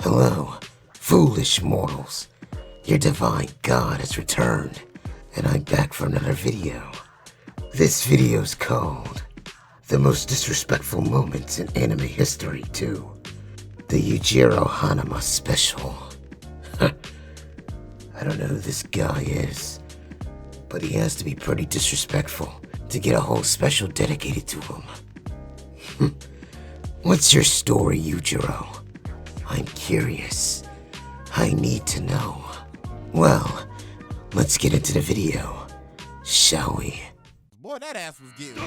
Hello, foolish mortals. Your divine God has returned, and I'm back for another video. This video's called The Most Disrespectful Moments in Anime History 2. The Yujiro Hanama Special. I don't know who this guy is, but he has to be pretty disrespectful to get a whole special dedicated to him. What's your story, Yujiro? I'm curious. I need to know. Well, let's get into the video, shall we? Boy, that ass was getting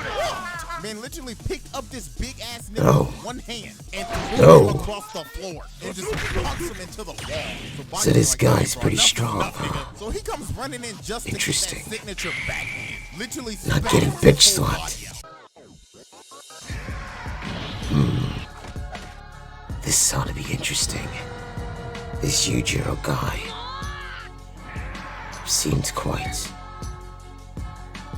man literally picked up this big ass nigga with one hand and threw him across the floor and just punched him into the wall. So this guy's pretty strong. So he comes running in just to get that signature backhand. Literally not getting bitch slapped. This ought to be interesting. This Yujiro guy seems quite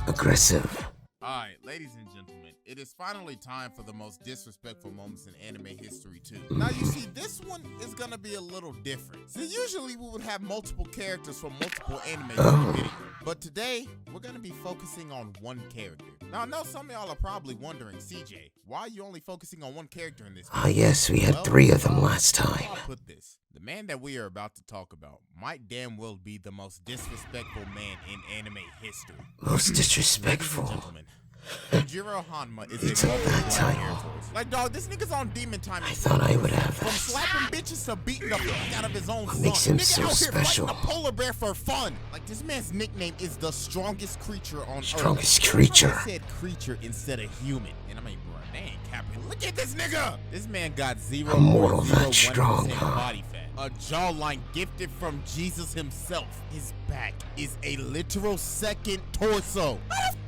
aggressive. Alright, ladies and gentlemen, it is finally time for the most disrespectful moments in anime history too. Now you see, this one is gonna be a little different. So usually we would have multiple characters from multiple anime videos, but today we're gonna be focusing on one character. Now I know some of y'all are probably wondering, CJ, why are you only focusing on one character in this video? Yes, we had 3 of them last time. I'll put this. The man that we are about to talk about might damn well be the most disrespectful man in anime history. Most disrespectful? Yujiro Hanma is it's a bad title. Like, dog, this nigga's on demon time. I thought I would have that. From slapping bitches to beating the fuck out of his own son. What makes him nigga so out here special? fighting a polar bear for fun. Like, this man's nickname is the strongest creature on Earth. Strongest creature. I said creature instead of human. And I mean, bro, they ain't capping. Look at this nigga. This man got 0.01% a mortal that strong, body fat. A jawline gifted from Jesus himself. His back is a literal second torso.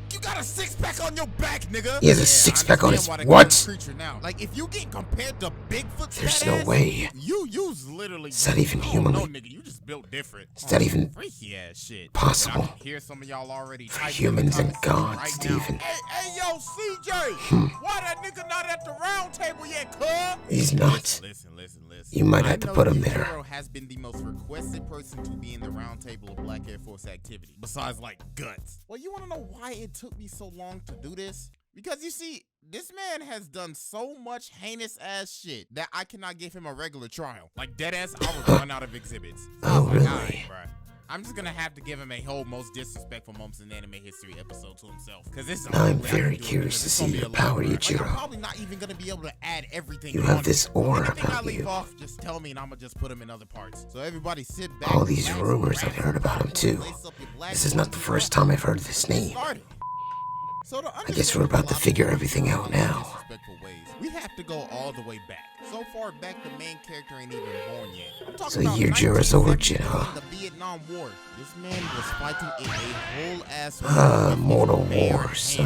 You got a 6-pack on your back, nigga. He has a 6-pack on his what? Now. Like, if you get compared to Bigfoot, there's no way. You's literally. Is that even human? No, nigga, you just built different. Is that even freaky ass shit possible? I can hear some of y'all already. For humans and gods, right even. Hey, yo, CJ. Why that nigga not at the round table yet, cuz? He's not. Listen. You might have to put him there. Yujiro has been the most requested person to be in the round table of Black Air Force activity, besides like Guts. Well, you want to know why it took me so long to do this? Because you see, this man has done so much heinous ass shit that I cannot give him a regular trial. Like deadass, I would run out of exhibits. Oh, really? Right, bruh. I'm just gonna have to give him a whole most disrespectful moments in anime history episode to himself. Cause this is I'm very curious to see your power, Yujiro. I'm probably not even gonna be able to add everything. You have this aura about you. Off, just tell me and I'm gonna just put him in other parts. So everybody sit back. All these rumors I've heard about him too. This is not the first time I've heard this name. So I guess we're about to figure everything out now. We have to go all the way back. So far back, the main character ain't even born yet. So Yujiro's origin, huh? The Vietnam War. This man was fighting in a whole ass mortal wars.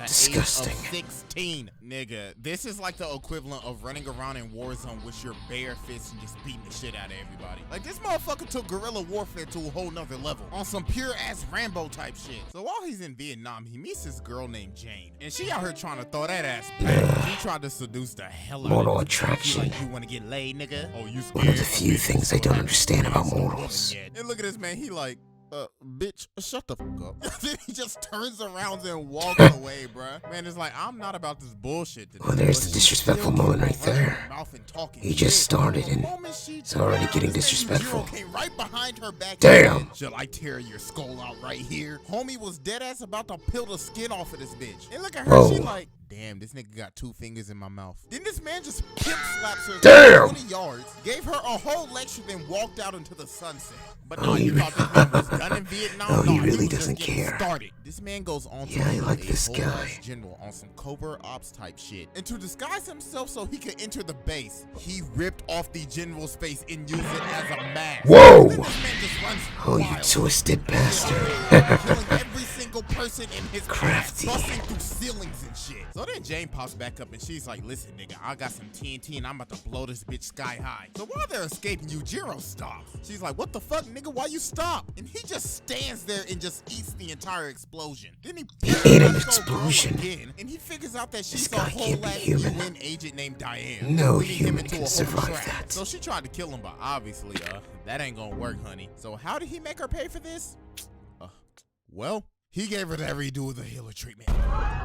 Disgusting. 16, nigga. This is like the equivalent of running around in Warzone with your bare fists and just beating the shit out of everybody. Like, this motherfucker took guerrilla warfare to a whole nother level on some pure ass Rambo type shit. So while he's in Vietnam, he meets this girl named Jane, and she out here trying to throw that ass back. She tried to seduce the hell out of mortal attraction. Like, you want to get laid, nigga? Oh, you one of the few things I don't understand about mortals. And look at this man, he like, bitch, shut the fuck up. Then he just turns around and walks away, bruh. Man, it's like, I'm not about this bullshit today. Well, there's the disrespectful moment right there. He just started and it's already getting disrespectful. Came right behind her back. Damn. Shall I tear your skull out right here? Homie was dead ass about to peel the skin off of this bitch. And look at her, she like, damn, this nigga got 2 fingers in my mouth. Then this man just pimp slaps her 20 yards, gave her a whole lecture, then walked out into the sunset. But no, you thought this man was done in Vietnam? Oh, he really doesn't care. Started. This man goes on to I like this guy. General on some covert ops type shit. And to disguise himself so he could enter the base, he ripped off the general's face and used it as a mask. Whoa! This man just runs you twisted bastard. Killing every single single person in his past, busting through ceilings and shit. So then Jane pops back up and she's like, listen, nigga, I got some TNT and I'm about to blow this bitch sky high. So while they're escaping, Yujiro stops. She's like, what the fuck, nigga, why you stop? And he just stands there and just eats the entire explosion. Then he ate an explosion again, and he figures out that she's a guy whole can't be ass human. UN agent named Diane. No leading him human into can a survive whole trap. that. So she tried to kill him, but obviously, that ain't gonna work, honey. So how did he make her pay for this? Well, he gave her the redo of the healer treatment.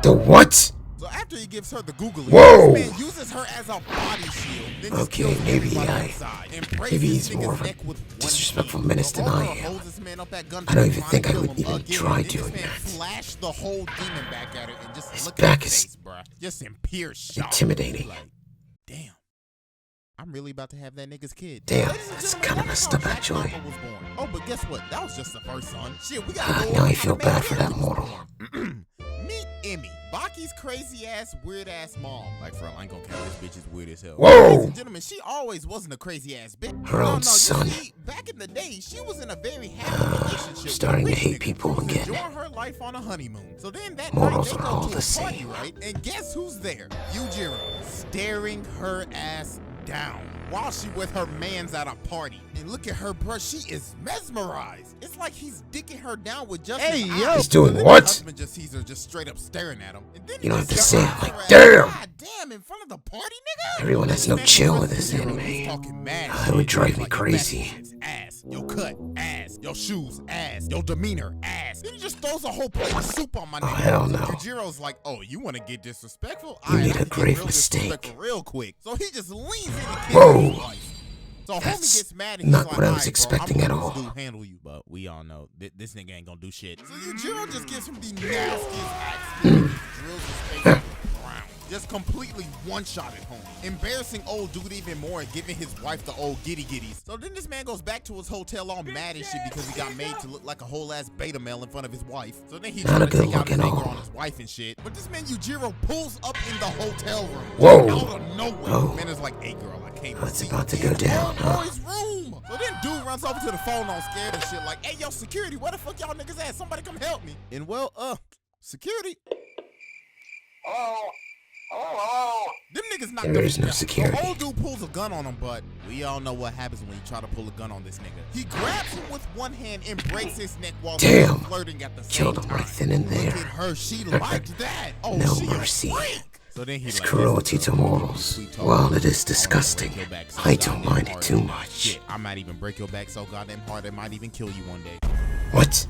The what? So after he gives her the googly, Whoa! this man uses her as a body shield. Then just Okay, kills maybe everybody inside and breaks maybe this he's more nigga's of a neck with one disrespectful knee. menace So than I Goku am. holds this man up at gunpoint, I don't even trying think to I kill would him even again. try Then doing this man that. flashed the whole demon back at her and just His look back at his is face, bruh. Just in pure shock. intimidating. Like, damn. I'm really about to have that nigga's kid. Damn, Ladies and that's gentlemen, kinda that's messed how up, Jack actually. Papa was born. Oh, but guess what? That was just the first son. Shit, we got Now I feel bad for that mortal. Meet Emmy, Baki's crazy ass, weird ass mom. Like, bro, I ain't gonna count this bitch is weird as hell. Whoa! Ladies and gentlemen, she always wasn't a crazy ass bitch. Her own you son. see, back in the day, she was in a very happy relationship. Starting with to a hate rich nigga. people She was again. enjoying her life on a honeymoon. So then that Mortals night they are go all to the a party, same. right? And guess who's there? Yujiro, staring her ass down while she with her mans at a party. And look at her, bro, she is mesmerized. It's like he's dicking her down with just his eyes. He's doing So then what? The husband just sees her just straight up staring at him. And then You don't have to just say it grabs like, her ass. damn! God damn, in front of the party, nigga? Everyone has no Man, chill first with this Yujiro, anime. he's talking mad It shit. would drive me Like, your crazy. fashion sense, ass. Your cut, ass. Your shoes, ass. Your demeanor, ass. Then he just throws a whole plate of soup on my nigga. hell no. Yujiro's like, oh, you want to get disrespectful? You Alright, made I a can get grave real mistake. disrespectful real quick. So he just leans in and kills Whoa. his wife. So homie That's gets mad and he's not like, what I was "Alright, expecting bro, at I'm all." gonna let this dude handle you." But we all know this nigga ain't gonna do shit. So Yujiro just gives him the nastiest axe. Drills his face into the ground. Just completely one-shotted homie. Embarrassing old dude even more and giving his wife the old giddy giddies. So then this man goes back to his hotel all mad and shit because he got made to look like a whole ass beta male in front of his wife. So then he Not tried a to good take out look his at anger all. on his wife and shit. But this man Yujiro pulls up in the hotel room. Whoa. Out of nowhere. Oh. Man is like, hey girl, I came to It's see about to you go in down, huh? homeboy's room. So then dude runs over to the phone all scared and shit like, hey yo, security, where the fuck y'all niggas at? Somebody come help me. And well, security. Them niggas not There is no The security. old dude pulls a gun on him, but we all know what happens when you try to pull a gun on this nigga. He grabs him with one hand and breaks his neck while Damn. flirting at the same Killed him time. right then and Look there. at her, she liked that. Oh, No she mercy. A freak. So then he It's like, cruelty to mortals. Sweet talk. While it is I wanna disgusting, break your back so I don't goddamn mind it hard. too much. Shit, I might even break your back so goddamn hard it might even kill you one day. What?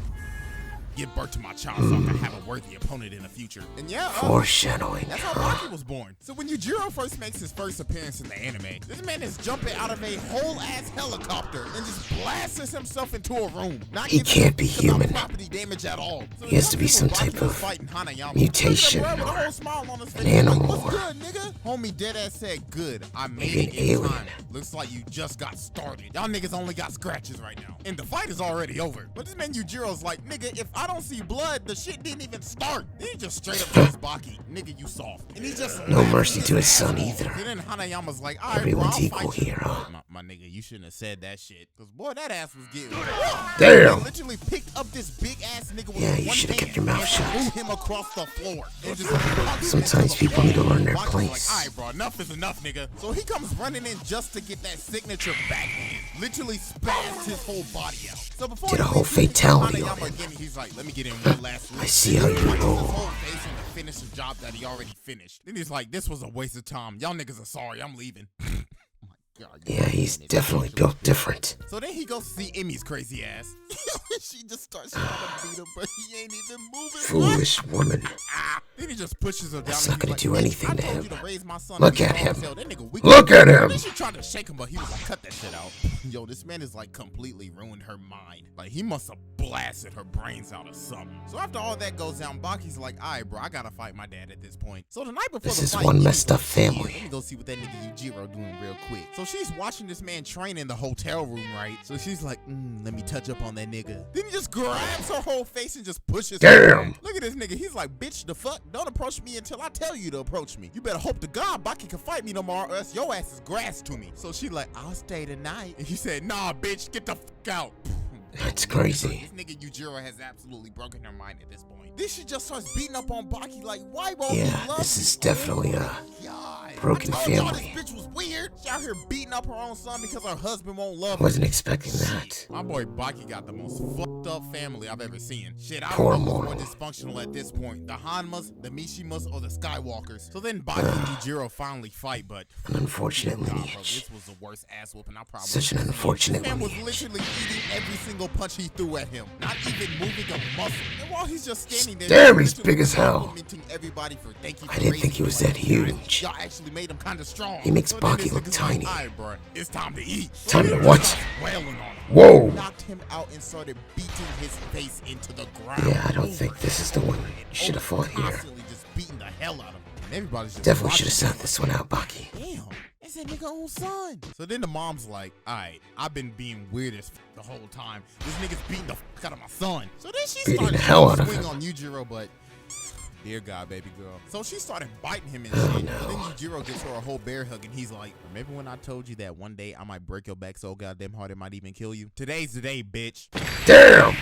Give birth to my child so I can have a worthy opponent in the future. And yeah, Foreshadowing, that's how huh? Baki was born. So when Yujiro first makes his first appearance in the anime, this man is jumping out of a whole ass helicopter and just blasts himself into a room. Not He giving can't be a fuck human. about property damage at all. So He has to be when some Baki type was of fighting Hanayama, mutation look at that bro with a or whole smile on his face. an animal Like, what's or good, nigga? Homie deadass said, good. I made maybe it an in alien. time. Looks like you just got started. Y'all niggas only got scratches right now. And the fight is already over. But this man Yujiro's like, nigga, if I don't see blood, the shit didn't even start. Then he just straight up tells Baki, nigga, you soft. And he just No mercy to his son either. And then Hanayama's like, all right, Everyone's bro, I'll equal fight you. here, huh? My nigga, you shouldn't have said that shit. Cause boy, that ass was getting Damn. He literally picked up this big ass nigga with Yeah, you one should've hand kept your mouth and shut. threw him across the floor. And just punched him Sometimes into the people need to floor. learn their Baki's place. Like, all right, bro, enough is enough, nigga. So he comes running in just to get that signature backhand. Literally spazzed his whole body out. So before Did he a whole leaves, he picks fatality on Hanayama him. again, and he's like, let me get in one last I see how you Then he punches roll. his whole face in to finish the job that he already finished. Then he's like, this was a waste of time. Y'all niggas are sorry, I'm leaving. Oh my God, Yeah, he's definitely built different. So then he goes to see Emmy's crazy ass. She just starts trying to beat him, but he ain't even moving. Foolish woman. Then he just pushes her down. That's and not gonna he's do like, anything I to told him. you to raise my son Look to be at strong him. as hell. That nigga weak. Look at him. Then she tried to shake him, but he was like, cut that shit out. Yo, this man is like completely ruined her mind. Like he must have blasted her brains out or something. So after all that goes down, Baki's like, all right, bro, I gotta fight my dad at this point. So the night before This the is fight, one Emmy's messed like, up family. Let me go see what that nigga Yujiro doing real quick. So she's watching this man train in the hotel room, right? So she's like, let me touch up on that nigga. Then he just grabs her whole face and just pushes her. Damn. Look at this nigga. He's like, bitch, the fuck? Don't approach me until I tell you to approach me. You better hope to God Baki can fight me tomorrow or else your ass is grass to me. So she like, I'll stay tonight. And he said, nah, bitch, get the fuck out. That's crazy. This nigga Yujiro has absolutely broken her mind at this point. This shit just starts beating up on Baki like, why won't he Yeah, love this me? is definitely a God. broken I told y'all family. this bitch was weird. She out here beating up her own son because her husband won't love her. Wasn't expecting that. My boy Baki got the most fucked up family I've ever seen. Shit, I Poor don't know who's mortal. more dysfunctional at this point. The Hanmas, the Mishimas, or the Skywalkers. So then Baki and Yujiro finally fight, but An unfortunate God, bro, lineage. this was the worst ass whooping I probably Such an ever seen. unfortunate This man was lineage. literally eating every single punch he threw at him, not even moving a muscle. And while he's just standing there, Damn, he's literally big as hell. complimenting everybody for thank you for I didn't think he was raising that me like this. huge. Y'all actually made him kind of strong. He makes So then Baki this look nigga's tiny. Like, all right, bro, it's time to eat. So Time then to he what? starts wailing on him. Whoa! Knocked him out and started beating his face into the ground. Yeah, I don't over think this is the one you should have fought here. Constantly just beating the hell out of him. And everybody's just Definitely should have watching sat this one out, Baki. Damn, that's that nigga own son. So then the mom's like, alright, I've been being weird as the whole time. This nigga's beating the fuck out of my son. So then she Beating started the hell to out of swing him. on Yujiro, but dear God, baby girl. So she started biting him and Oh, shit. no. But then Yujiro gets her a whole bear hug and he's like, remember when I told you that one day I might break your back so goddamn hard it might even kill you? Today's the day, bitch. Damn!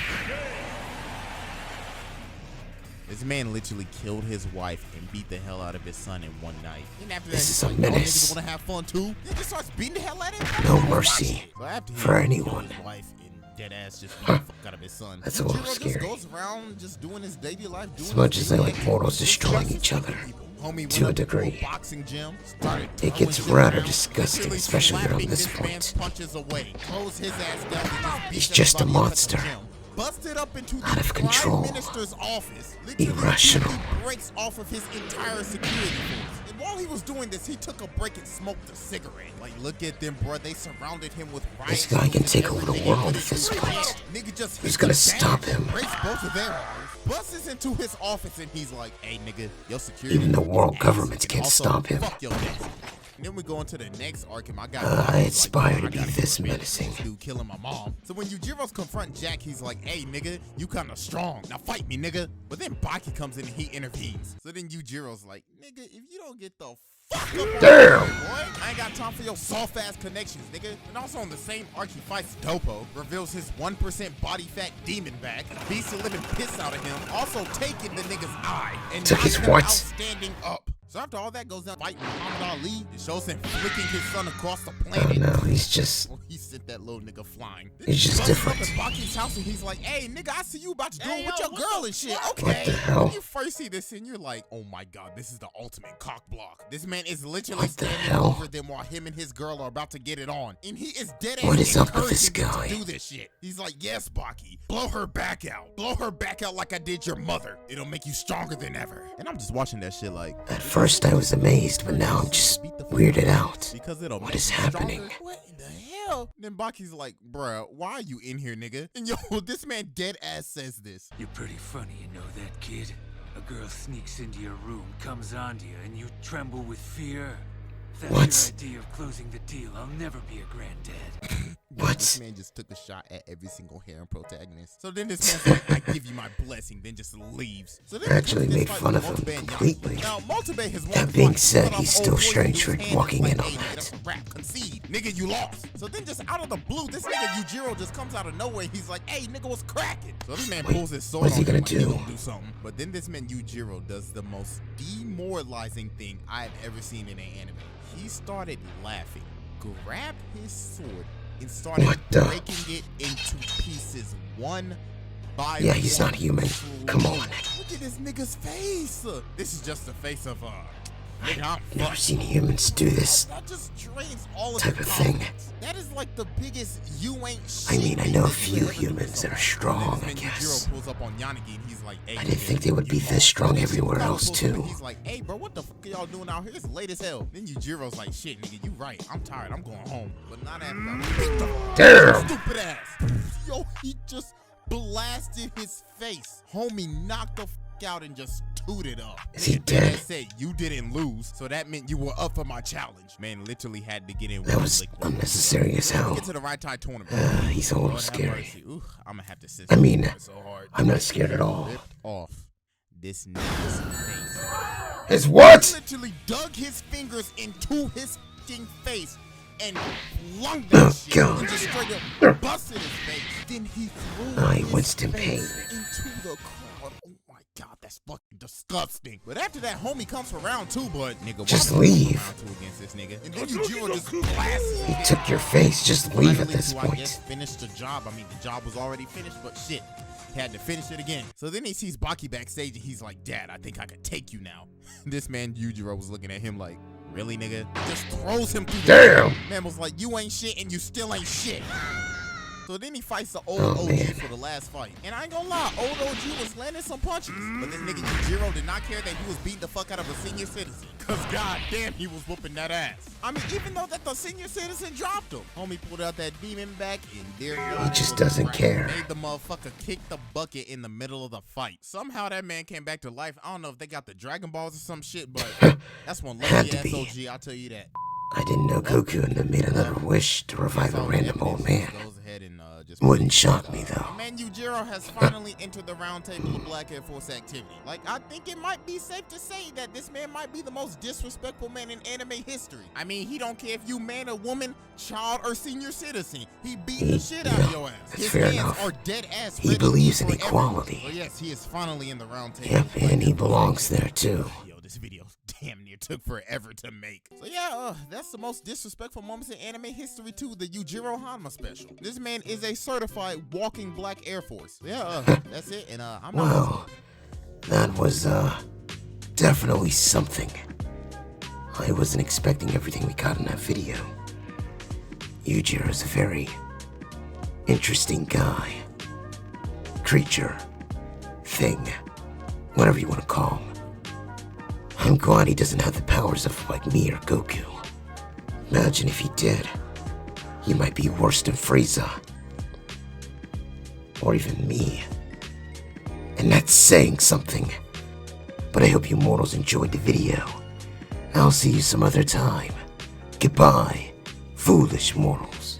This man literally killed his wife and beat the hell out of his son in one night. And after This that, is a he's like, y'all menace. niggas wanna have fun too? Then just starts beating the hell out of him. No mercy So after he for killed anyone. his wife and dead ass just beat the fuck out of his son. That's a little Yujiro scary. just goes around just doing his daily life. As much as I like mortals destroying each other, Homie to a went up degree, boxing gym, started it gets throwing rather shit around, disgusting, literally especially around slapping this man's point. punches away, closed his ass down, and just beat He's just a everybody up at the monster. gym. Busted up into the Out of control. Prime Minister's office. Literally Irrational. He breaks off of his entire security force. And while he was doing this, he took a break and smoked a cigarette. Like, look at them, bro. They surrounded him with riot This guy can shields take and over the everything. world But at this he- point. Nigga just Who's hit gonna the stop bang, him? breaks both of their arms, busts into his office, and he's like, hey, nigga, your security Even the is world ass. governments And can't also, stop him. Fuck your desk. And then we go into the next arc, and my guy. I Baki's aspire like, to be I gotta this get revenge. menacing. This dude killing my mom. So when Yujiro's confront Jack, he's like, hey, nigga, you kinda strong. Now fight me, nigga. But then Baki comes in and he intervenes. So then Yujiro's like, nigga, if you don't get the fuck up Damn. boy, I ain't got time for your soft ass connections, nigga. And also on the same arc, he fights Dopo, reveals his 1% body fat demon back, beats the living piss out of him, also taking the nigga's eye, and Took knocks his him what? out standing up. So after all that goes down, fighting Muhammad Ali, it shows him flicking his son across the Oh planet. no, he's just... Well, he sent that little nigga flying. He's just Busts up different. at Baki's house and he's like, hey, nigga, I see you about to do it with your girl and shit. Okay. What the hell? When you first see this and you're like, oh my God, this is the ultimate cock block. This man is literally What the standing hell? over them while him and his girl are about to get it on. And he is dead ass What is up with this encouraging them guy? to do this shit. He's like, yes, Baki, blow her back out. Blow her back out like I did your mother. It'll make you stronger than ever. And I'm just watching that shit like, At first I was amazed, but now I'm just weirded out. because it'll What make is you happening? stronger. What in the hell? Then Baki's like, bruh, why are you in here, nigga? And yo, this man dead ass says this. You're pretty funny, you know that, kid? A girl sneaks into your room, comes onto you, and you tremble with fear. If that's What? your idea of closing the deal, I'll never be a granddad. What? This man just took a shot at every single harem protagonist. So then this man's like, I give you my blessing, then just leaves. So then I actually we made fight fun with of him Motobe and Yami. completely. Now, Motobe has won That the being fight, said, but he's old still boy strange whose for hand walking is in like, on hey, nigga, that. that's a rap, concede. Nigga, you lost. So then just out of the blue, this nigga Yujiro just comes out of nowhere. He's like, hey, nigga, what's cracking? So this man Wait, pulls his sword what's he on him gonna like he do? gonna do something. But then this man Yujiro does the most demoralizing thing I've ever seen in an anime. He started laughing, grabbed his sword, and started What the- breaking it into pieces one by Yeah, he's one. not human. Come on. Look at this nigga's face. This is just the face of nigga, I'm Never fucked. seen humans do this. That just drains all of type the of thing. confidence. That is like the biggest you ain't I shit mean, I know a that you few ever do humans that are to strong, someone. I And then guess. Yujiro pulls up on Yanagi and he's like, hey, I didn't nigga, think they would be you this lost. strong And then everywhere Shikamaru else, pulls up and too. He's like, hey, bro, what the fuck are y'all doing out here? It's late as hell. Then Yujiro's like, shit, nigga, you right. I'm tired. I'm going home. But not after that. Damn! Stupid ass. Yo, he just blasted his face. Homie knocked the out and just tooted up. Is he Nigga dead? said you didn't lose, so that meant you were up for my challenge. Man literally had to get in. That one was lick. unnecessary as hell. Get to the right side tournament. He's a little Lord have scary. mercy. Ooh, I'm gonna have to sit. I mean, so hard. I'm not scared at all. Ripped off this nigga's face. His what? Literally dug his fingers into his f***ing face and flung that shit God. and just straight up busted his face. Then he threw I his winced in pain. face into the crowd. Oh my god, that's fucking disgusting. But after that, homie comes for round 2, but nigga, Just why would you leave. go round 2 against this nigga? And then Yujiro just blasts He took your face. Just leave at this I guess point. finished the job. I mean, the job was already finished, but shit, had to finish it again. So then he sees Baki backstage and he's like, Dad, I think I could take you now. This man Yujiro was looking at him like, really, nigga? Just throws him through the Damn. Man was like, you ain't shit and you still ain't shit. So then he fights the old Oh, OG man. for the last fight. And I ain't gonna lie, old OG was landing some punches. But this nigga Yujiro did not care that he was beating the fuck out of a senior citizen. Cause goddamn, he was whooping that ass. I mean, even though that the senior citizen dropped him. Homie pulled out that demon back and there He just doesn't care. Made the motherfucker kick the bucket in the middle of the fight. Somehow that man came back to life. I don't know if they got the Dragon Balls or some shit, but that's one Had lucky to ass be. OG, I'll tell you that. I didn't know Goku and them made another wish to revive a random old man. Goes ahead and, just Wouldn't shock me though. Man, Yujiro has finally entered the round table of Black Air Force activity. Like, I think it might be safe to say that this man might be the most disrespectful man in anime history. I mean, he don't care if you man or woman, child or senior citizen. He beat the shit out of your ass. That's His fair hands enough. are dead ass. He ready believes in for everyone. equality. So yes, he is finally in the round table. Yep, and he belongs there too. Yo, this video damn near took forever to make. So yeah, that's the most disrespectful moments in anime history too, the Yujiro Hanma special. This man is a certified walking Black Air Force. Yeah, that's it, and I'm out. Well, that was definitely something. I wasn't expecting everything we got in that video. Yujiro's a very interesting guy. Creature. Thing. Whatever you want to call him. I'm glad he doesn't have the powers of like me or Goku. Imagine if he did. He might be worse than Frieza. Or even me. And that's saying something. But I hope you mortals enjoyed the video. I'll see you some other time. Goodbye, foolish mortals.